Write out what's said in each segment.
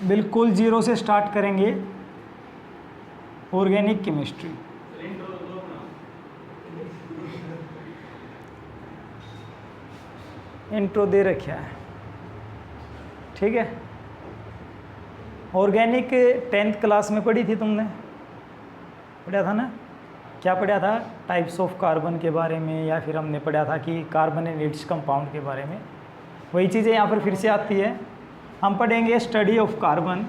बिल्कुल जीरो से स्टार्ट करेंगे ऑर्गेनिक केमिस्ट्री। इंट्रो दे रखा है, ठीक है। ऑर्गेनिक 10th क्लास में पढ़ी थी तुमने, पढ़ा था ना? क्या पढ़ा था? टाइप्स ऑफ कार्बन के बारे में, या फिर हमने पढ़ा था कि कार्बन एंड इट्स कंपाउंड के बारे में। वही चीज़ें यहाँ पर फिर से आती है। हम पढ़ेंगे study of carbon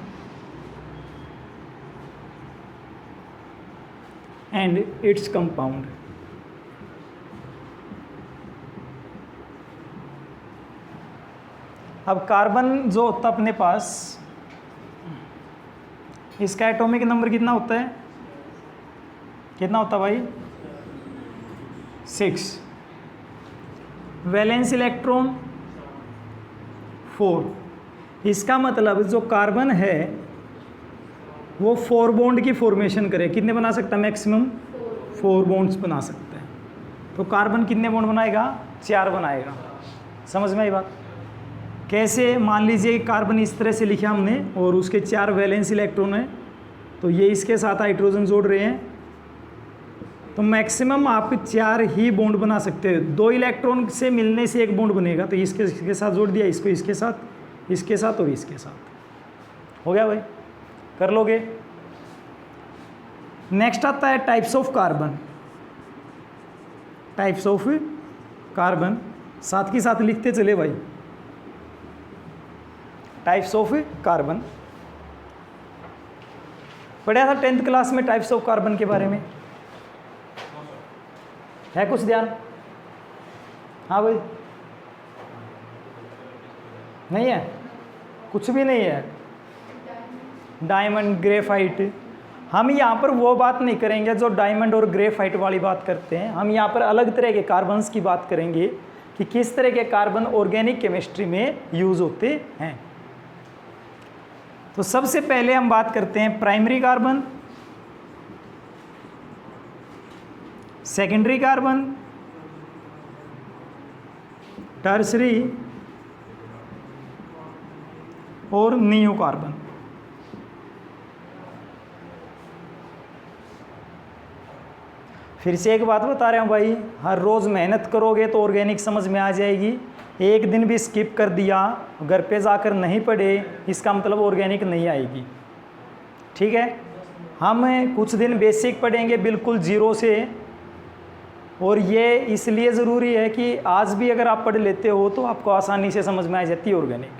and its compound. अब कार्बन जो होता है अपने पास, इसका एटॉमिक नंबर कितना होता है? कितना होता है भाई? 6। Valence electron 4। इसका मतलब जो कार्बन है वो 4 बॉन्ड की फॉर्मेशन करे। कितने बना सकता है? मैक्सिमम 4 बॉन्ड्स बना सकता है। तो कार्बन कितने बॉन्ड बनाएगा? 4 बनाएगा। समझ में आई बात? कैसे? मान लीजिए कार्बन इस तरह से लिखा हमने और उसके 4 वैलेंस इलेक्ट्रॉन है, तो ये इसके साथ हाइड्रोजन जोड़ रहे हैं, तो मैक्सिमम आप 4 ही बॉन्ड बना सकते हो। 2 इलेक्ट्रॉन से मिलने से 1 बॉन्ड बनेगा, तो इसके साथ जोड़ दिया, इसको इसके साथ, इसके साथ और इसके साथ। हो गया भाई? कर लोगे? नेक्स्ट आता है types of carbon. Types of carbon साथ के साथ लिखते चले भाई। टाइप्स ऑफ कार्बन पढ़ा था 10th क्लास में टाइप्स ऑफ कार्बन के बारे में, है कुछ ध्यान? हाँ भाई? नहीं है? कुछ भी नहीं है? Diamond, graphite. हम यहाँ पर वो बात नहीं करेंगे जो डायमंड और ग्रेफाइट वाली बात करते हैं। हम यहाँ पर अलग तरह के कार्बन्स की बात करेंगे कि किस तरह के कार्बन ऑर्गेनिक केमिस्ट्री में यूज होते हैं। तो सबसे पहले हम बात करते हैं primary carbon, secondary carbon, tertiary और नियो कार्बन। फिर से एक बात बता रहे हूँ भाई, हर रोज़ मेहनत करोगे तो ऑर्गेनिक समझ में आ जाएगी। एक दिन भी स्किप कर दिया, घर पे जाकर नहीं पढ़े, इसका मतलब ऑर्गेनिक नहीं आएगी। ठीक है? हम कुछ दिन बेसिक पढ़ेंगे बिल्कुल जीरो से, और ये इसलिए ज़रूरी है कि आज भी अगर आप पढ़ लेते हो तो आपको आसानी से समझ में आ जाती है ऑर्गेनिक।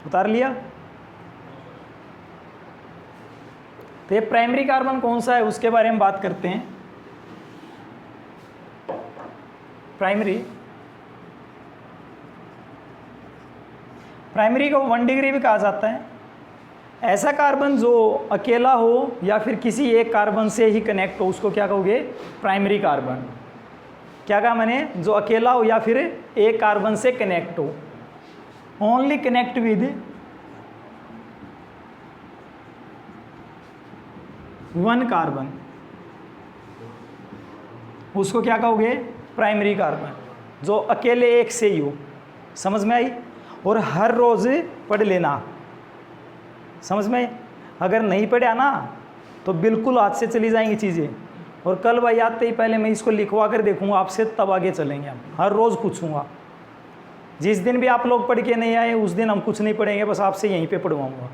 उतार लिया? तो ये प्राइमरी कार्बन कौन सा है उसके बारे में बात करते हैं। प्राइमरी को 1 डिग्री भी कहा जाता है। ऐसा कार्बन जो अकेला हो या फिर किसी एक कार्बन से ही कनेक्ट हो, उसको क्या कहोगे? Primary carbon. क्या कहा मैंने? जो अकेला हो या फिर एक कार्बन से कनेक्ट हो, only connect with one carbon, उसको क्या कहोगे? Primary carbon. जो अकेले एक से ही हो। समझ में आई? और हर रोज़ पढ़ लेना। समझ में? अगर नहीं पढ़ा ना तो बिल्कुल हाथ से चली जाएंगी चीज़ें। और कल भाई आते ही पहले मैं इसको लिखवा कर देखूंगा आपसे, तब आगे चलेंगे। हम हर रोज़ पूछूंगा। जिस दिन भी आप लोग पढ़ के नहीं आए उस दिन हम कुछ नहीं पढ़ेंगे, बस आपसे यहीं पे पढ़वाऊंगा।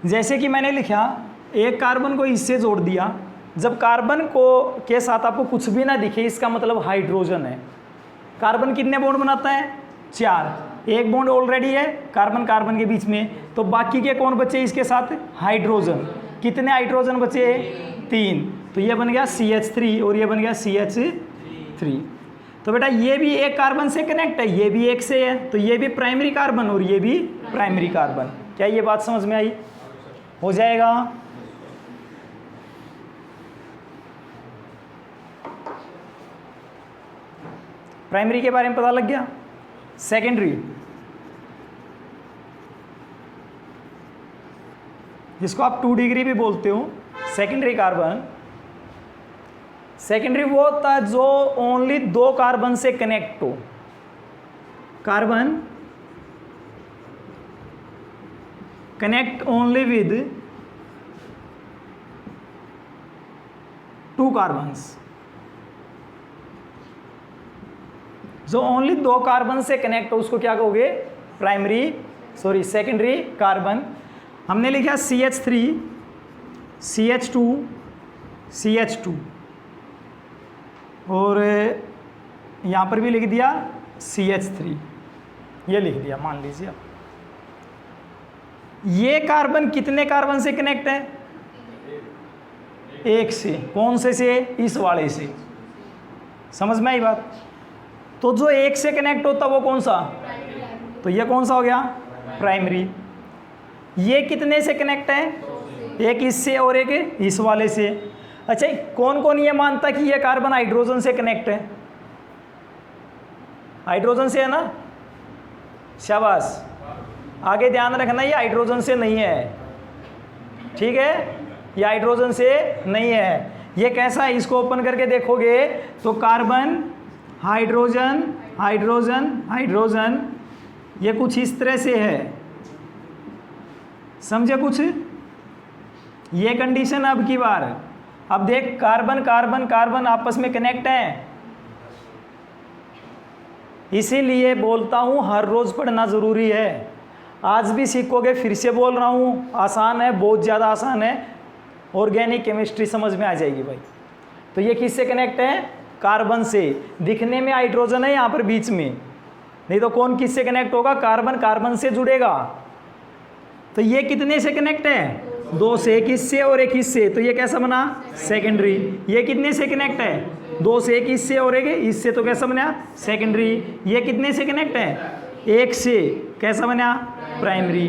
जैसे कि मैंने लिखा, एक कार्बन को इससे जोड़ दिया। जब कार्बन को के साथ आपको कुछ भी ना दिखे, इसका मतलब हाइड्रोजन है। कार्बन कितने बॉन्ड बनाता है? 4। एक बॉन्ड ऑलरेडी है कार्बन कार्बन के बीच में, तो बाकी के कौन बचे इसके साथ? हाइड्रोजन। कितने हाइड्रोजन बचे? 3। तो ये बन गया CH3 और ये बन गया CH3। तो बेटा ये भी एक कार्बन से कनेक्ट है, ये भी एक से है, तो ये भी प्राइमरी कार्बन और ये भी प्राइमरी कार्बन। क्या ये बात समझ में आई? हो जाएगा? प्राइमरी के बारे में पता लग गया। सेकेंडरी, जिसको आप 2 डिग्री भी बोलते हो, सेकेंडरी कार्बन सेकेंडरी वो होता है जो ओनली 2 कार्बन से कनेक्ट हो। Carbon connect only with 2 carbons. जो ओनली 2 कार्बन से कनेक्ट हो उसको क्या कहोगे? Secondary carbon. हमने लिखा CH3 CH2 CH2 और यहाँ पर भी लिख दिया CH3, ये लिख दिया मान लीजिए। ये कार्बन कितने कार्बन से कनेक्ट है? एक से। कौन से? इस वाले से। समझ में आई बात? तो जो एक से कनेक्ट होता वो कौन सा? तो ये कौन सा हो गया? प्राइमरी। ये कितने से कनेक्ट है? एक इससे और एक इस वाले से। अच्छा, कौन कौन ये मानता कि ये कार्बन हाइड्रोजन से कनेक्ट है? हाइड्रोजन से है ना? शाबाश। आगे ध्यान रखना, ये हाइड्रोजन से नहीं है, ठीक है? ये हाइड्रोजन से नहीं है। ये कैसा है? इसको ओपन करके देखोगे तो कार्बन हाइड्रोजन हाइड्रोजन हाइड्रोजन, ये कुछ इस तरह से है। समझे कुछ? ये कंडीशन अब की बार। अब देख, कार्बन कार्बन कार्बन आपस में कनेक्ट हैं, इसीलिए बोलता हूं हर रोज पढ़ना जरूरी है। आज भी सीखोगे, फिर से बोल रहा हूं, आसान है, बहुत ज़्यादा आसान है। ऑर्गेनिक केमिस्ट्री समझ में आ जाएगी भाई। तो ये किससे कनेक्ट है? कार्बन से। दिखने में हाइड्रोजन है यहाँ पर बीच में, नहीं तो कौन किससे कनेक्ट होगा? कार्बन कार्बन से जुड़ेगा। तो ये कितने से कनेक्ट है? 2 से। एक इससे और एक इससे, तो ये कैसा बना? सेकेंडरी। ये कितने से कनेक्ट है? 2 से। एक इससे और एक इससे, तो कैसा बना? सेकेंडरी। ये कितने से कनेक्ट है? 1 से। कैसा बना? प्राइमरी।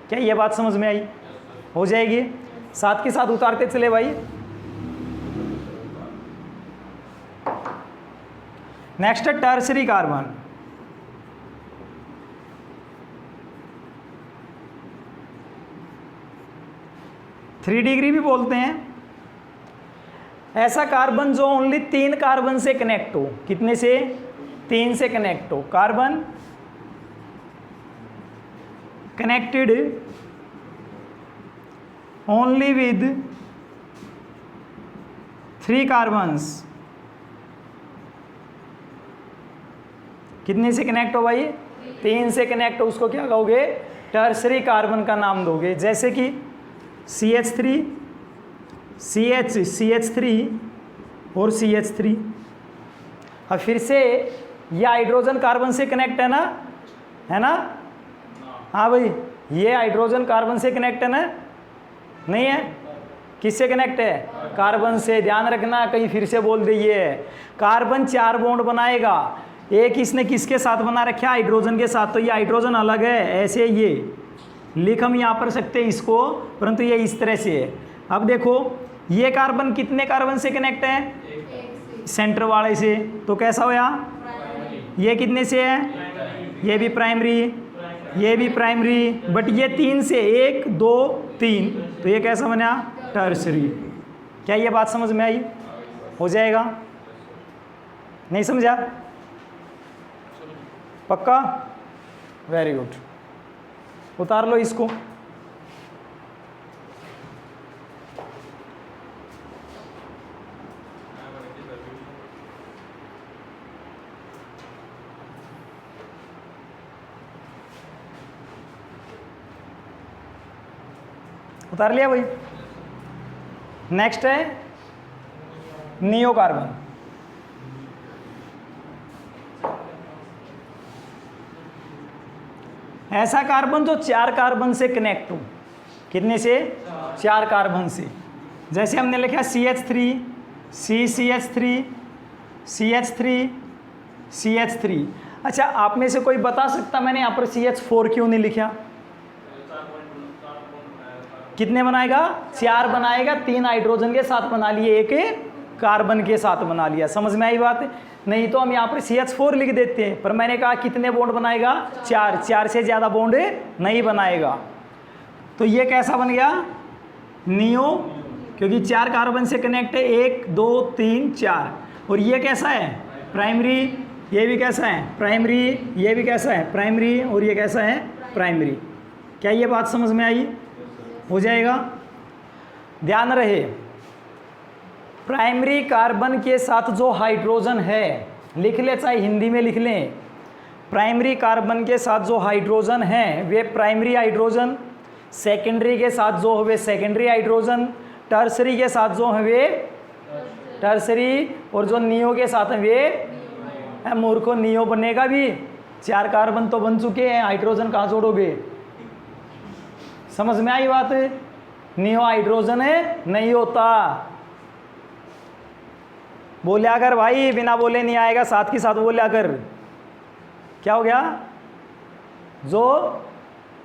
क्या ये बात समझ में आई? हो जाएगी। साथ के साथ उतारते चले भाई। नेक्स्ट है टर्सरी कार्बन। थ्री डिग्री भी बोलते हैं। ऐसा कार्बन जो ओनली 3 कार्बन से कनेक्ट हो। कितने से? 3 से कनेक्ट हो। Carbon connected only with 3 carbons. कितने से कनेक्ट हो भाई? 3 से कनेक्ट हो। उसको क्या कहोगे? टर्सरी कार्बन का नाम दोगे। जैसे कि CH3 CH3 और CH3। अब फिर से ये हाइड्रोजन कार्बन से कनेक्ट है ना? है ना? हाँ भाई, ये हाइड्रोजन कार्बन से कनेक्ट है ना? नहीं है? किससे कनेक्ट है? कार्बन से। ध्यान रखना, कहीं फिर से बोल दीजिए। कार्बन 4 बॉन्ड बनाएगा। एक इसने किसके साथ बना रखा? हाइड्रोजन के साथ। तो ये हाइड्रोजन अलग है, ऐसे ये लिख हम यहाँ पर सकते हैं इसको, परंतु ये इस तरह से है। अब देखो, ये कार्बन कितने कार्बन से कनेक्ट है? सेंटर वाले से। तो कैसा होया? ये कितने से है? ये भी प्राइमरी, ये भी प्राइमरी, बट ये 3 से। 1 2 3, तो ये कैसा बना? टर्सरी। क्या ये बात समझ में आई? हो जाएगा? नहीं समझा? पक्का? Very good. उतार लो इसको। उतार लिया भाई। नेक्स्ट है नियो कार्बन। ऐसा कार्बन जो 4 कार्बन से कनेक्ट हो। कितने से? 4 कार्बन से। जैसे हमने लिखा CH3 CCH3 CH3 CH3। अच्छा, आप में से कोई बता सकता मैंने यहाँ पर CH4 क्यों नहीं लिखा? कितने बनाएगा? 4 बनाएगा। 3 हाइड्रोजन के साथ बना लिए, 1 कार्बन के साथ बना लिया। समझ में आई बात? नहीं तो हम यहाँ पर CH4 लिख देते हैं, पर मैंने कहा कितने बॉन्ड बनाएगा? 4 से ज़्यादा बॉन्ड नहीं बनाएगा। तो ये कैसा बन गया? नियो, क्योंकि 4 कार्बन से कनेक्ट है, 1 2 3 4। और ये कैसा है? प्राइमरी। ये भी कैसा है? प्राइमरी। ये भी कैसा है? प्राइमरी। और ये कैसा है? प्राइमरी। क्या ये बात समझ में आई? हो जाएगा। ध्यान रहे, प्राइमरी कार्बन के साथ जो हाइड्रोजन है, लिख ले चाहे हिंदी में लिख लें, प्राइमरी कार्बन के साथ जो हाइड्रोजन है वे प्राइमरी हाइड्रोजन, सेकेंडरी के साथ जो है वे सेकेंडरी हाइड्रोजन, टर्सरी के साथ जो है वे टर्सरी, और जो नियो के साथ है वे मूर्खों नियो बनेगा भी। 4 कार्बन तो बन चुके हैं, हाइड्रोजन कहाँ जोड़ोगे? समझ में आई बात? नियो हाइड्रोजन है नहीं होता। बोलिया कर भाई, बिना बोले नहीं आएगा, साथ के साथ बोलिया कर। क्या हो गया? जो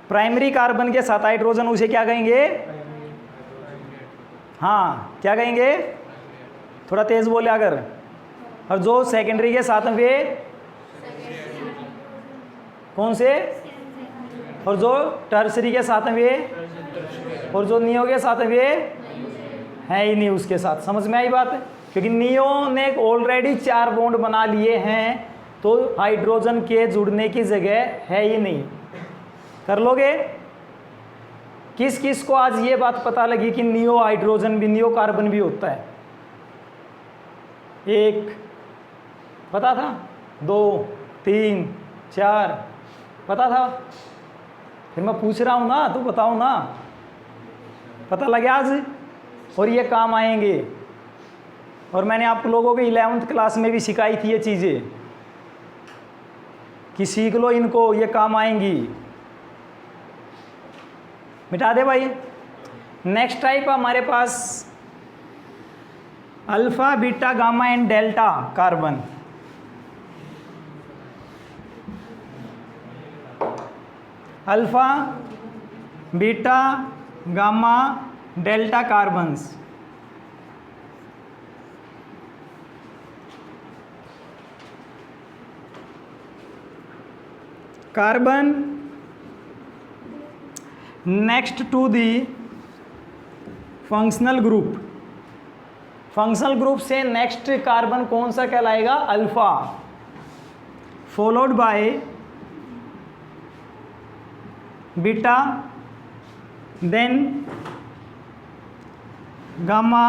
प्राइमरी कार्बन के साथ हाइड्रोजन उसे क्या कहेंगे? हाँ, क्या कहेंगे? थोड़ा तेज बोलिया कर। और जो सेकेंडरी के साथ वे कौन से? और जो टर्सरी के साथ वे, और जो नियो के साथ वे है ही नहीं उसके साथ। समझ में आई बात? क्योंकि नियो ने ऑलरेडी 4 बॉन्ड बना लिए हैं, तो हाइड्रोजन के जुड़ने की जगह है ही नहीं। कर लोगे? किस किस को आज ये बात पता लगी कि नियो हाइड्रोजन भी, नियो कार्बन भी होता है? 1 पता था, 2 3 4 पता था? फिर मैं पूछ रहा हूँ ना, तो बताओ ना, पता लगे आज? और ये काम आएंगे। और मैंने आप लोगों को 11th क्लास में भी सिखाई थी ये चीज़ें कि सीख लो इनको, ये काम आएंगी। मिटा दे भाई। नेक्स्ट टाइप हमारे पास alpha, beta, gamma and delta carbon. Alpha, beta, gamma, delta carbons. Carbon next to the functional group. Functional group से नेक्स्ट कार्बन कौन सा कहलाएगा? Alpha, followed by beta, then gamma,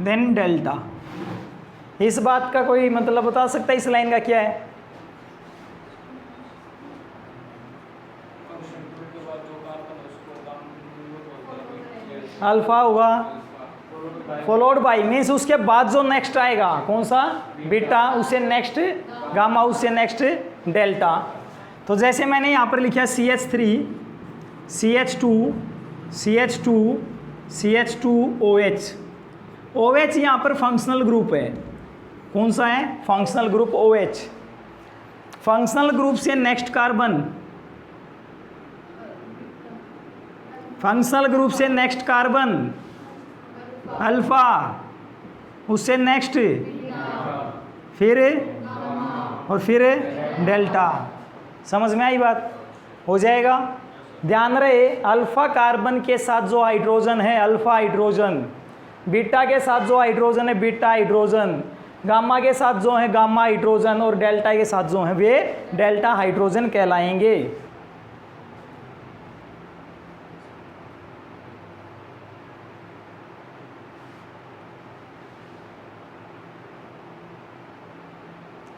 then delta. इस बात का कोई मतलब बता सकता है इस लाइन का क्या है? अल्फा होगा, फॉलोड बाई मीन्स उसके बाद जो नेक्स्ट आएगा कौन सा? बीटा, उससे नेक्स्ट गामा, उससे नेक्स्ट डेल्टा। तो जैसे मैंने यहाँ पर लिखा CH3, CH2, CH2, CH2OH। OH यहाँ पर फंक्शनल ग्रुप है। कौन सा है? Functional group OH। Functional group से नेक्स्ट कार्बन, फंक्शनल ग्रुप से नेक्स्ट कार्बन अल्फा, उससे नेक्स्ट फिर और फिर डेल्टा। समझ में आई बात? हो जाएगा। ध्यान रहे, अल्फा कार्बन के साथ जो हाइड्रोजन है अल्फा हाइड्रोजन, बीटा के साथ जो हाइड्रोजन है बीटा हाइड्रोजन, गामा के साथ जो है गामा हाइड्रोजन, और डेल्टा के साथ जो है वे डेल्टा हाइड्रोजन कहलाएंगे।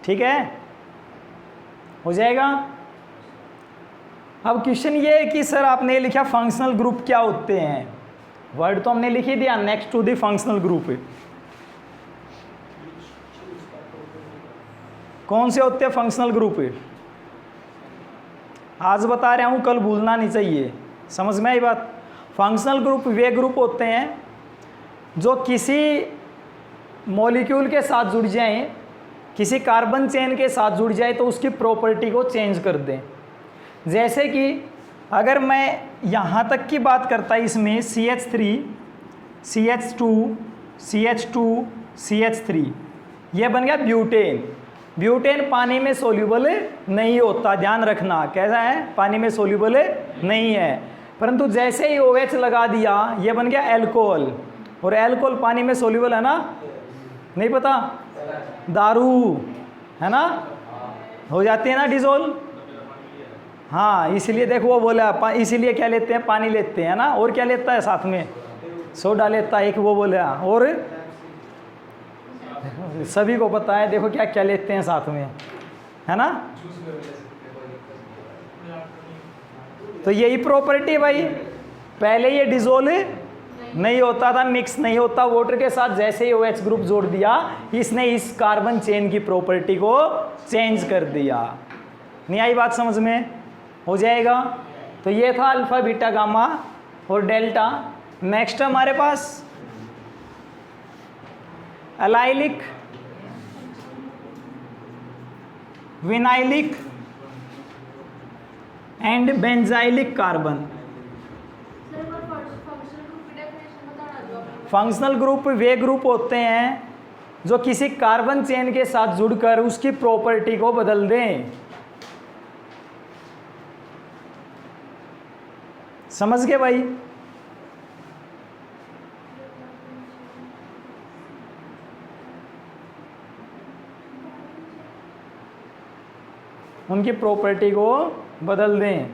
ठीक है, हो जाएगा। अब क्वेश्चन ये है कि सर आपने लिखा फंक्शनल ग्रुप क्या होते हैं? वर्ड तो हमने लिख ही दिया, next to the functional group. कौन से होते हैं फंक्शनल ग्रुप? आज बता रहा हूँ, कल भूलना नहीं चाहिए। समझ में आई बात? फंक्शनल ग्रुप वे ग्रुप होते हैं जो किसी मॉलिक्यूल के साथ जुड़ जाएं, किसी कार्बन चेन के साथ जुड़ जाए तो उसकी प्रॉपर्टी को चेंज कर दें। जैसे कि अगर मैं यहाँ तक की बात करता इसमें CH3, CH2, CH2, CH3, ये बन गया ब्यूटेन। ब्यूटेन पानी में सोल्यूबल नहीं होता, ध्यान रखना। कैसा है? पानी में सोल्यूबल नहीं है। परंतु जैसे ही OH लगा दिया ये बन गया एल्कोहल, और एल्कोहल पानी में सोल्यूबल है ना, नहीं पता, दारू है ना, हो जाती है ना डिजोल्व। हाँ इसलिए देखो वो बोला इसीलिए क्या लेते हैं, पानी लेते हैं ना, और क्या लेता है साथ में, सोडा लेता है एक, वो बोला, और सभी को पता है देखो क्या क्या लेते हैं साथ में, है ना। तो यही प्रॉपर्टी भाई, पहले ये डिजोल्व नहीं होता था, मिक्स नहीं होता वाटर के साथ, जैसे ही OH ग्रुप जोड़ दिया इसने इस कार्बन चेन की प्रॉपर्टी को चेंज कर दिया। नहीं आई बात समझ में, हो जाएगा। तो ये था अल्फा बीटा गामा और डेल्टा। नेक्स्ट हमारे पास allylic, vinylic and benzylic carbon. Functional group वे ग्रुप होते हैं जो किसी कार्बन चेन के साथ जुड़कर उसकी प्रॉपर्टी को बदल दें। समझ गए भाई। उनकी प्रॉपर्टी को बदल दें।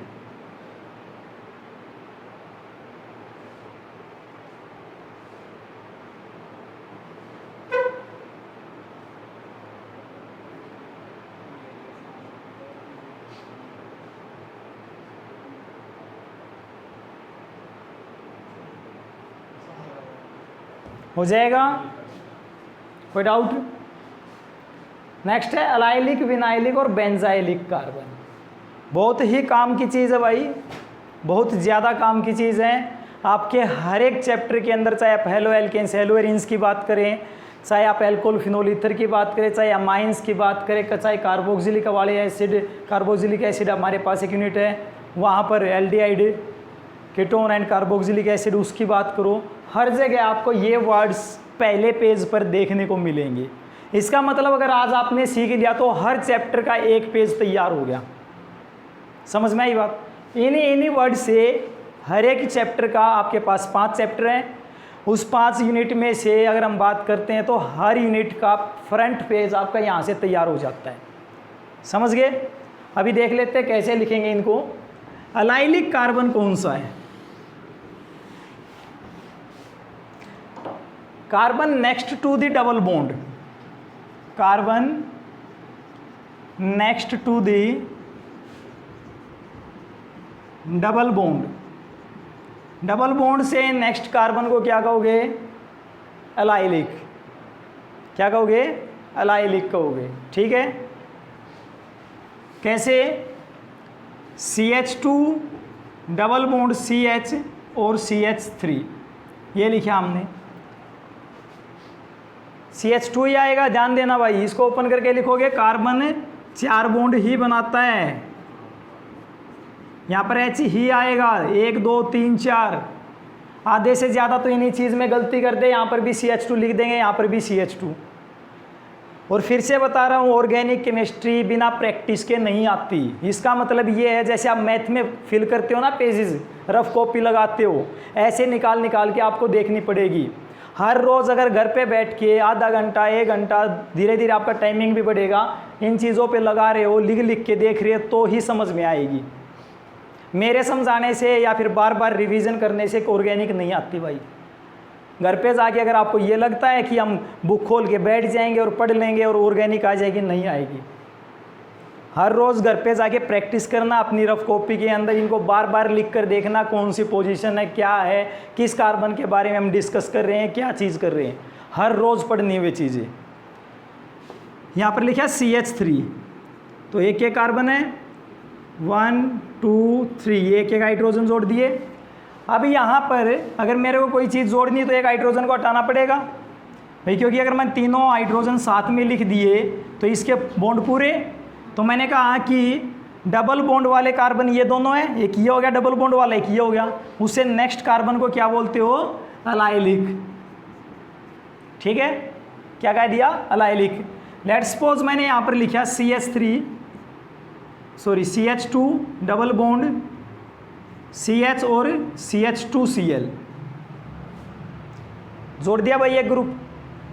हो जाएगा, कोई डाउट। नेक्स्ट है अलाइलिक, विनाइलिक और बेंजाइलिक कार्बन। बहुत ही काम की चीज़ है भाई, बहुत ज़्यादा काम की चीज़ है। आपके हर एक चैप्टर के अंदर, चाहे आप हेलो एल्केन्स हेलो एरिन्स की बात करें, चाहे आप एल्कोहल फिनोल ईथर की बात करें, चाहे अमाइंस की बात करें, चाहे कार्बोक्सिलिक वाले एसिड, कार्बोक्सिलिक एसिड हमारे पास एक यूनिट है, वहाँ पर aldehyde ketone and carboxylic acid उसकी बात करो, हर जगह आपको ये वर्ड्स पहले पेज पर देखने को मिलेंगे। इसका मतलब अगर आज आपने सीख लिया तो हर चैप्टर का एक पेज तैयार हो गया। समझ में आई बात। इन्हीं वर्ड से हर एक चैप्टर का, आपके पास 5 चैप्टर हैं, उस 5 यूनिट में से अगर हम बात करते हैं तो हर यूनिट का फ्रंट पेज आपका यहाँ से तैयार हो जाता है। समझ गए। अभी देख लेते हैं कैसे लिखेंगे इनको। अलाइलिक कार्बन कौन सा है? Carbon next to the double bond, carbon next to the double bond, double bond से नेक्स्ट कार्बन को क्या कहोगे? अलाइलिक। क्या कहोगे? अलाइलिक कहोगे। ठीक है। कैसे? CH2 डबल बॉन्ड CH और CH3, ये लिखा हमने। CH2 ही आएगा, ध्यान देना भाई, इसको ओपन करके लिखोगे। कार्बन 4 बॉन्ड ही बनाता है, यहाँ पर H ही आएगा। 1 2 3 4, आधे से ज़्यादा तो इन्हीं चीज़ में गलती कर दे। यहाँ पर भी CH2 लिख देंगे, यहाँ पर भी CH2। और फिर से बता रहा हूँ, ऑर्गेनिक केमिस्ट्री बिना प्रैक्टिस के नहीं आती। इसका मतलब ये है, जैसे आप मैथ में फिल करते हो ना पेजेस, रफ कॉपी लगाते हो, ऐसे निकाल निकाल के आपको देखनी पड़ेगी। हर रोज़ अगर घर पे बैठ के आधा घंटा 1 घंटा, धीरे धीरे आपका टाइमिंग भी बढ़ेगा, इन चीज़ों पे लगा रहे हो, लिख लिख के देख रहे हो, तो ही समझ में आएगी। मेरे समझाने से या फिर बार बार रिवीजन करने से ऑर्गेनिक नहीं आती भाई। घर पे जाके अगर आपको ये लगता है कि हम बुक खोल के बैठ जाएंगे और पढ़ लेंगे और ऑर्गेनिक आ जाएगी, नहीं आएगी। हर रोज़ घर पे जाके प्रैक्टिस करना, अपनी रफ कॉपी के अंदर इनको बार बार लिख कर देखना, कौन सी पोजीशन है, क्या है, किस कार्बन के बारे में हम डिस्कस कर रहे हैं, क्या चीज़ कर रहे हैं, हर रोज़ पढ़नी हुई चीज़ें। यहाँ पर लिखा CH3, तो एक एक कार्बन है, 1 2 3, एक एक हाइड्रोजन जोड़ दिए। अब यहाँ पर अगर मेरे को कोई चीज़ जोड़नी है तो एक हाइड्रोजन को हटाना पड़ेगा भाई, क्योंकि अगर मैं तीनों हाइड्रोजन साथ में लिख दिए तो इसके बॉन्ड पूरे। तो मैंने कहा कि डबल बॉन्ड वाले कार्बन ये दोनों हैं, एक ये हो गया डबल बॉन्ड वाला, एक ये हो गया। उससे नेक्स्ट कार्बन को क्या बोलते हो? अलाइलिक। ठीक है, क्या कह दिया? अलाइलिक। लेट्स सपोज मैंने यहाँ पर लिखा CH2 डबल बॉन्ड CH और CH2Cl जोड़ दिया भाई एक ग्रुप,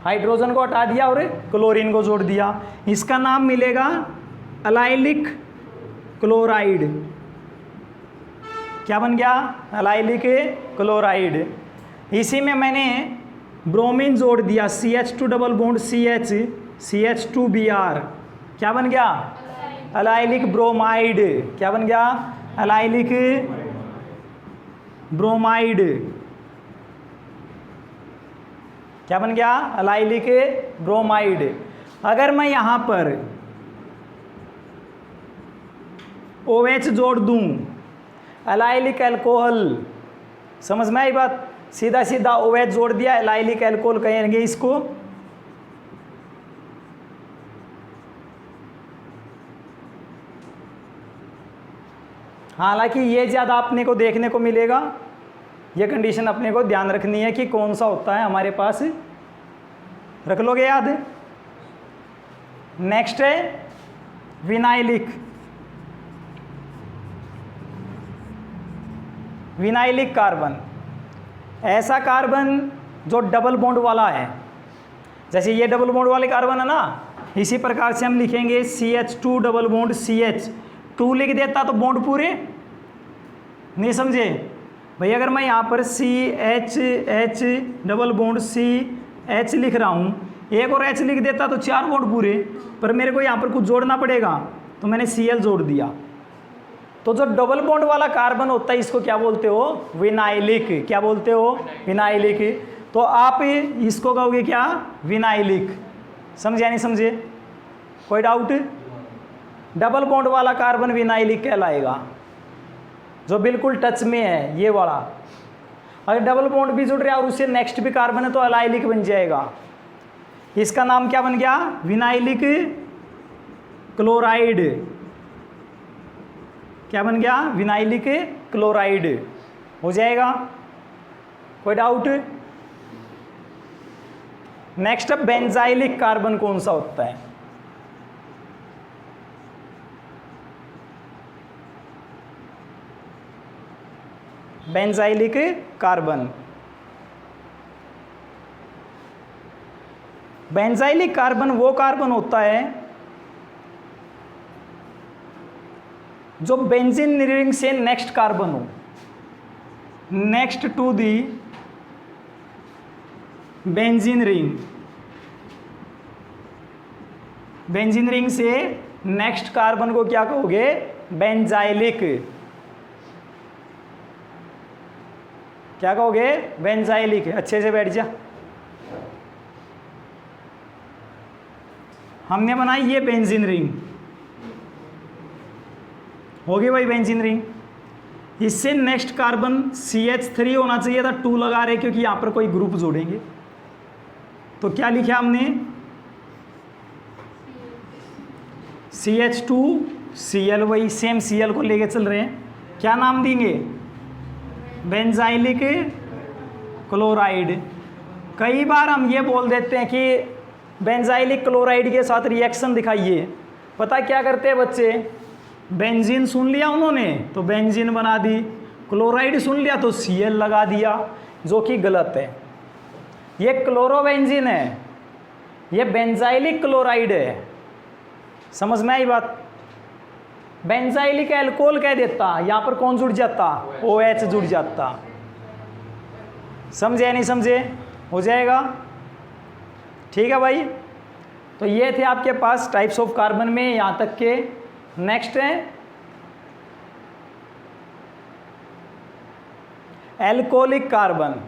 हाइड्रोजन को हटा दिया और क्लोरीन को जोड़ दिया, इसका नाम मिलेगा अलाइलिक क्लोराइड। क्या बन गया? Allylic chloride. इसी में मैंने ब्रोमीन जोड़ दिया, CH2 double bond CH, CH2Br, क्या बन गया? Allylic bromide. क्या बन गया? Allylic bromide. क्या बन गया? Allylic bromide. अगर मैं यहां पर OH जोड़ दूं, अलाइलिक अल्कोहल, समझ में आई बात? सीधा सीधा OH जोड़ दिया, अलाइलिक अल्कोहल कहेंगे इसको। हालांकि ये ज़्यादा अपने को देखने को मिलेगा, ये कंडीशन अपने को ध्यान रखनी है कि कौन सा होता है हमारे पास, रख लोगे याद। नेक्स्ट है विनाइलिक। विनाइलिक कार्बन, ऐसा कार्बन जो डबल बॉन्ड वाला है, जैसे ये डबल बॉन्ड वाले कार्बन है ना, इसी प्रकार से हम लिखेंगे CH2 डबल बॉन्ड CH। 2 लिख देता तो बॉन्ड पूरे नहीं समझे भाई। अगर मैं यहाँ पर CH डबल बॉन्ड CH लिख रहा हूँ, एक और H लिख देता तो 4 बॉन्ड पूरे, पर मेरे को यहाँ पर कुछ जोड़ना पड़ेगा तो मैंने Cl जोड़ दिया। तो जो डबल बॉन्ड वाला कार्बन होता है इसको क्या बोलते हो? विनाइलिक। क्या बोलते हो? विनाइलिक। तो आप इसको कहोगे क्या? विनाइलिक। समझे नहीं समझे? कोई डाउट? डबल बॉन्ड वाला कार्बन विनाइलिक कहलाएगा, जो बिल्कुल टच में है ये वाला। अगर डबल बॉन्ड भी जुड़ रहा है और उससे नेक्स्ट भी कार्बन है तो अलाइलिक बन जाएगा। इसका नाम क्या बन गया? Vinylic chloride. क्या बन गया? विनाइलिक क्लोराइड हो जाएगा। कोई डाउट? नेक्स्ट बेंजाइलिक कार्बन कौन सा होता है? Benzylic carbon. बेंजाइलिक कार्बन वो कार्बन होता है जो बेंजीन रिंग से नेक्स्ट कार्बन हो, next to the benzene ring. Benzene ring से नेक्स्ट कार्बन को क्या कहोगे? बेंजाइलिक। क्या कहोगे? बेंजाइलिक। अच्छे से बैठ जा। हमने बनाई ये बेंजीन रिंग, होगी भाई बेंजीन रिंग। इससे नेक्स्ट कार्बन CH3 होना चाहिए था, 2 लगा रहे क्योंकि यहां पर कोई ग्रुप जोड़ेंगे। तो क्या लिखा हमने? CH2Cl, वही सेम Cl को लेके चल रहे हैं। क्या नाम देंगे? Benzylic chloride. कई बार हम ये बोल देते हैं कि बेंजाइलिक क्लोराइड के साथ रिएक्शन दिखाइए। पता क्या करते हैं बच्चे? बेंजीन सुन लिया उन्होंने तो बेंजीन बना दी, क्लोराइड सुन लिया तो Cl लगा दिया, जो कि गलत है। ये क्लोरोबेंजीन है, ये बेंजाइलिक क्लोराइड है। समझ में आई बात? बेंजाइलिक अल्कोहल कह देता, यहाँ पर कौन जुड़ जाता? OH जुड़ जाता। समझे नहीं समझे? हो जाएगा। ठीक है भाई। तो ये थे आपके पास टाइप्स ऑफ कार्बन में यहाँ तक के। नेक्स्ट है एल्कोहलिक कार्बन।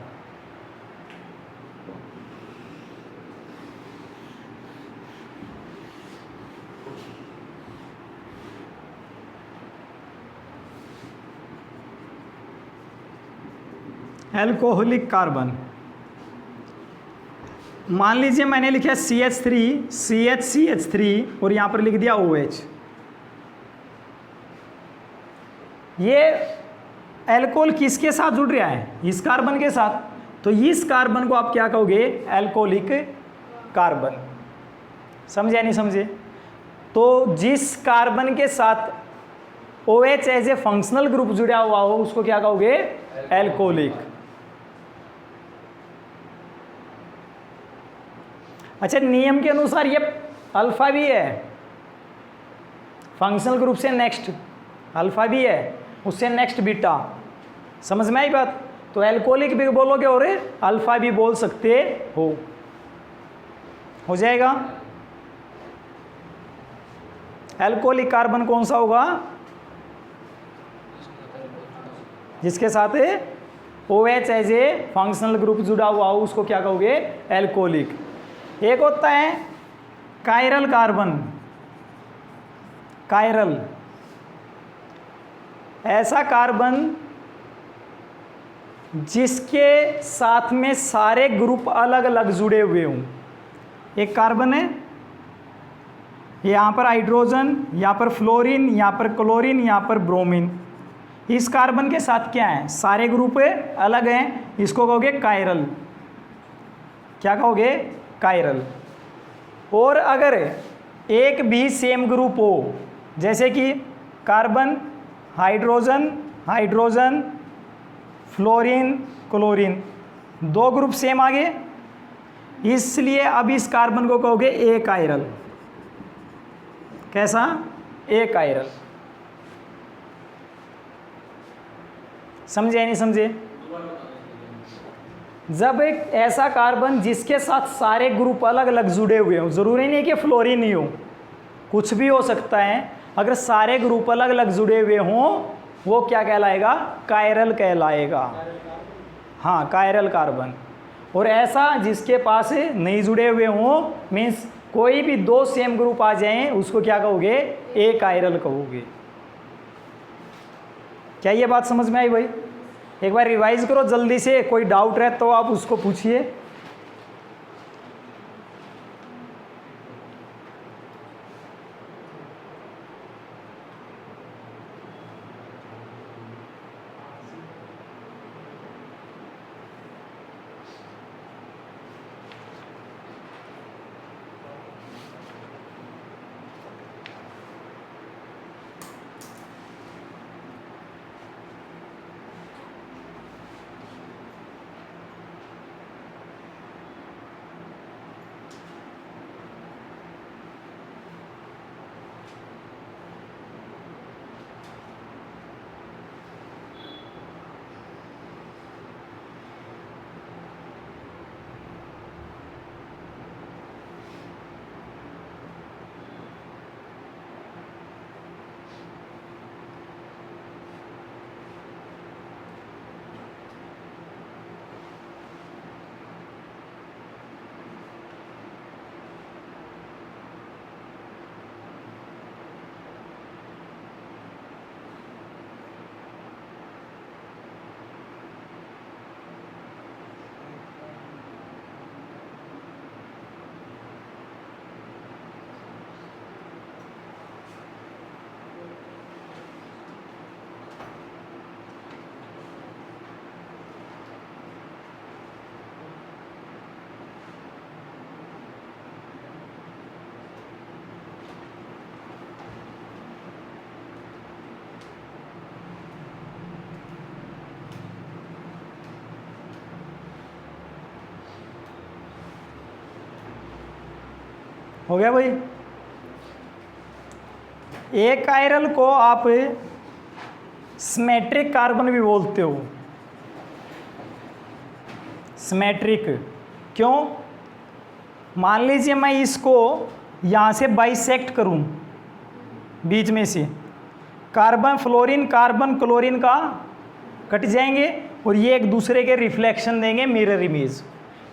एल्कोहलिक कार्बन, मान लीजिए मैंने लिखा CH3 CH3 और यहाँ पर लिख दिया OH। ये एल्कोहल किसके साथ जुड़ रहा है? इस कार्बन के साथ। तो इस कार्बन को आप क्या कहोगे? Alcoholic carbon. समझे नहीं समझे? तो जिस कार्बन के साथ OH as a functional group जुड़ा हुआ हो उसको क्या कहोगे? एल्कोहलिक। अच्छा, नियम के अनुसार ये अल्फा भी है, फंक्शनल ग्रुप से नेक्स्ट अल्फा भी है, उससे नेक्स्ट बीटा। समझ में आई बात? तो एल्कोहलिक भी बोलोगे और अल्फा भी बोल सकते हो जाएगा। एल्कोहलिक कार्बन कौन सा होगा? जिसके साथ OH as a functional group जुड़ा हुआ हो उसको क्या कहोगे? एल्कोहलिक। एक होता है कायरल कार्बन। कायरल ऐसा कार्बन जिसके साथ में सारे ग्रुप अलग अलग जुड़े हुए हों। एक कार्बन है, यहाँ पर हाइड्रोजन, यहाँ पर फ्लोरीन, यहाँ पर क्लोरीन, यहाँ पर ब्रोमीन। इस कार्बन के साथ क्या है? सारे ग्रुप अलग हैं, इसको कहोगे कायरल। क्या कहोगे? कायरल। और अगर एक भी सेम ग्रुप हो, जैसे कि carbon hydrogen hydrogen fluorine chlorine, दो ग्रुप सेम आ गए, इसलिए अब इस कार्बन को कहोगे ए कायरल। कैसा? ए कायरल। समझे नहीं समझे? जब एक ऐसा कार्बन जिसके साथ सारे ग्रुप अलग अलग जुड़े हुए हों, जरूरी नहीं है कि फ्लोरीन ही हो, कुछ भी हो सकता है, अगर सारे ग्रुप अलग अलग जुड़े हुए हों वो क्या कहलाएगा? कायरल कहलाएगा। हाँ, कायरल कार्बन। और ऐसा जिसके पास नहीं जुड़े हुए हों, मीन्स कोई भी दो सेम ग्रुप आ जाएं, उसको क्या कहोगे? ए कायरल कहोगे। क्या ये बात समझ में आई भाई? एक बार रिवाइज करो जल्दी से, कोई डाउट रहे तो आप उसको पूछिए। हो गया भाई? एक कायरल को आप सिमेट्रिक कार्बन भी बोलते हो। सिमेट्रिक क्यों? मान लीजिए मैं इसको यहाँ से बाइसेक्ट करूँ, बीच में से कार्बन फ्लोरीन कार्बन क्लोरीन का कट जाएंगे और ये एक दूसरे के रिफ्लेक्शन देंगे, मिरर इमेज।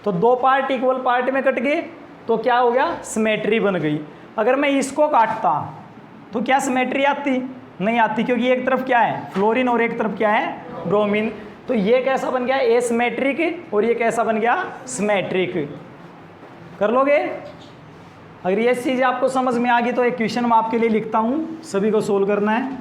तो दो पार्ट इक्वल पार्ट में कट गए तो क्या हो गया? सिमेट्री बन गई। अगर मैं इसको काटता तो क्या सिमेट्री आती? नहीं आती, क्योंकि एक तरफ क्या है? फ्लोरीन और एक तरफ क्या है? ब्रोमीन। तो ये कैसा बन गया? एसिमेट्रिक, और ये कैसा बन गया? सिमेट्रिक। कर लोगे? अगर ये चीज़ आपको समझ में आ गई तो एक क्वेश्चन मैं आपके लिए लिखता हूँ, सभी को सोल्व करना है।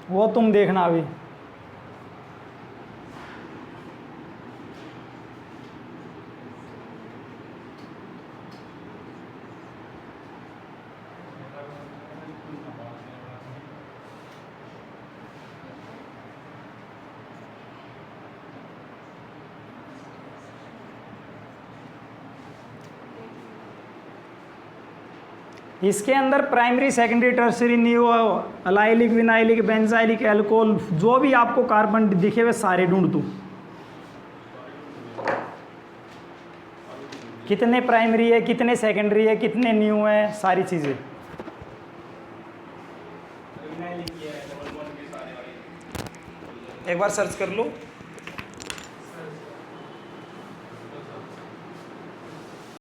वो तुम देखना अभी। इसके अंदर primary secondary tertiary new allylic vinylic benzylic alcohol जो भी आपको कार्बन दिखे हुए सारे ढूंढ दूँ। कितने प्राइमरी है, कितने सेकेंडरी है, कितने न्यू है, सारी चीज़ें। एक बार सर्च कर लो।